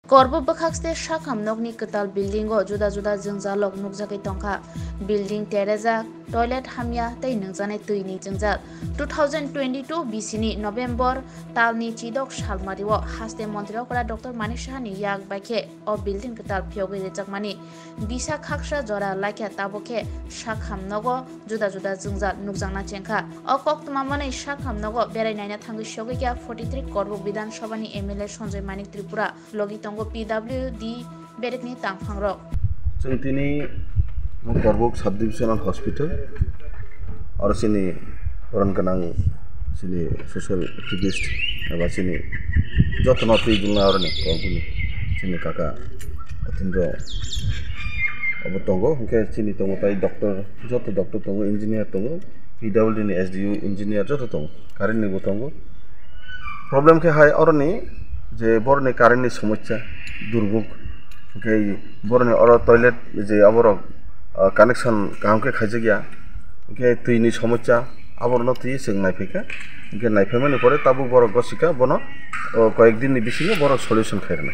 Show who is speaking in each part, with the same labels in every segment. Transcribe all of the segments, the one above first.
Speaker 1: Korbo bakhaxte shakham nokni ketal building o juda juda jengjalok nukjakai tongkha building tereza toilet hamya tei nungjanai tuini jengjal 2022 BC November talni chidok salmari o haste mantri okra Dr. Manik Saha ni yak baikhe o building ketal phiyogoi rejakmani bisa khaksa jora laikha tabokhe shakham nogo juda juda jengjal nukjangna chengkha o koktmamani shakham nogo berai naina thangui shogikya 43 Korbo Bidhan Sabha ni MLA Sanjay Manik Tripura logi PWD berekni tangphangrok
Speaker 2: जों दिनै करबक साब डिभिजनाल hospital और सिनि अरन गोनां सिनि social activist एबा सिनि जतन थैजुंना आरनि करबनि सिनि काका अतिन्द्र अब दंगो हंके सिनि दंगो ताइ डॉक्टर जत डॉक्टर दंगो इंजिनियर दंगो PWD नि SDU इंजिनियर जत दंगो कारेन्ट नि दंगो प्रॉब्लम के हाय अरनि जे बरनि कारेन्ट नि समस्या दुर्भोग के बरनि और टॉयलेट जे आबर कानेक्शन काम के खाइजे गया के तुइनि समस्या आबर न तुइ जों नायफैका के नायफैमानि परे ताबु बर गसिका बन कयेक दिन नि बिसिङे बर सल्युशन खायरना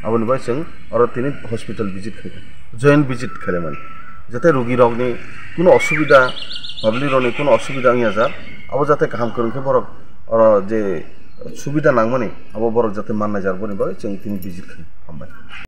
Speaker 2: आबनि बाय जों और तिनि हस्पिटाल विजिट खायका जॉइंट विजिट खायमान जाते रोगी रगनि कोनो असुविधा पाब्लिक रनि कोनो असुविधा आंया जा आबो जाते काम करनके बर और जे सुविधा नांगमानि आबो बर जाते माननाय जारबनि बाय जों तिनि विजिट खाय हामबाय।